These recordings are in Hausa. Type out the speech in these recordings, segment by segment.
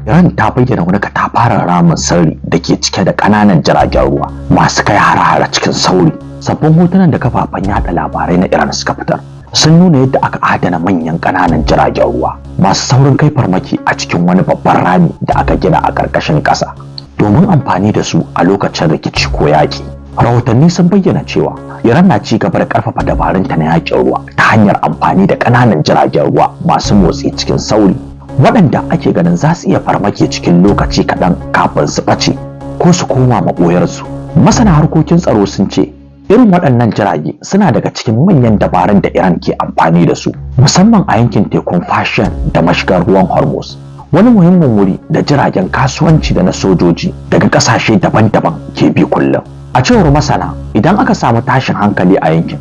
Iran ta bayyana wani katafaren ramin sirri da ke cike da ƙananan jiragen ruwa masu kai hare-hare cikin sauri. Sabbin hotunan da kafafen yada labarai na Iran suka fitar sun nuna yadda aka adana manyan ƙananan jiragen ruwa masu saurin kai farmaki a cikin wani babban rami da aka gina a ƙarƙashin ƙasa domin amfani da su a lokacin rikici ko yaƙi. Rahotanni sun bayyana cewa Iran na ci gaba da ƙarfafa dabarunta na yaƙin ruwa ta hanyar amfani da ƙananan jiragen ruwa masu motsi cikin sauri, waɗanda ake ganin za su iya farmaki cikin lokaci kaɗan kafin su ɓace ko su koma maɓoyarsu. Masana harkokin tsaro sun ce irin waɗannan jirage suna daga cikin manyan dabarun da Iran ke amfani da su, musamman a yankin tekun Fashion da mashigar ruwan Hormuz, wani muhimmin wuri da jiragen kasuwanci da na sojoji daga ƙasashe daban-daban ke bi kullum. A cewar masana, idan aka samu tashin hankali a yankin,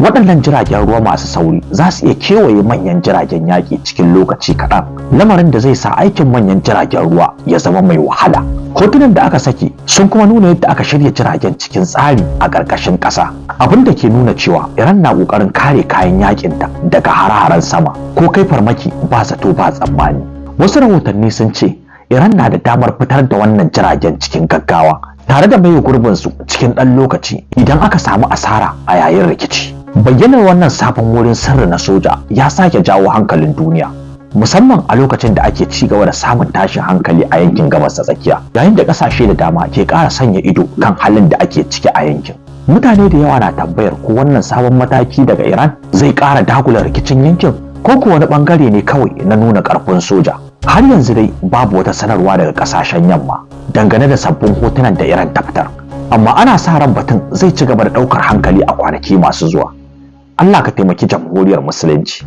waɗannan jiragen ruwa masu sauri za su iya kewaye manyan jiragen yaƙi cikin lokaci kaɗan, lamarin da zai sa aikin manyan jiragen ruwa ya zama mai wahala. Hotunan da aka saki sun kuma nuna yadda aka shirya jiragen cikin tsari a ƙarƙashin ƙasa, abin da ke nuna cewa Iran na ƙoƙarin kare kayan yaƙinta daga hare-haren sama ko kai farmaki ba zato ba tsammani. Wasu rahotanni sun ce Iran na da damar fitar da wannan jiragen cikin gaggawa tare da maye gurbinsu cikin ɗan lokaci idan aka samu asara a yayin rikici. Bayyanar wannan sabon wurin sirri na soja ya sake jawo hankalin duniya, musamman a lokacin da ake ci gaba da samun tashin hankali a yankin gabas ta tsakiya, yayin da ƙasashe da dama ke ƙara sanya ido kan halin da ake ciki a yankin. Mutane da yawa na tambayar ko wannan sabon mataki daga Iran zai ƙara dagula rikicin yankin ko kuwa wani ɓangare ne kawai na nuna ƙarfin soja. Har yanzu dai babu wata sanarwa daga ƙasashen yamma dangane da sabbin hotunan da Iran ta fitar, amma ana sa ran batun zai ci gaba da ɗaukar hankali a kwanaki masu zuwa. Allah ka taimaki jamhuriyar musulunci.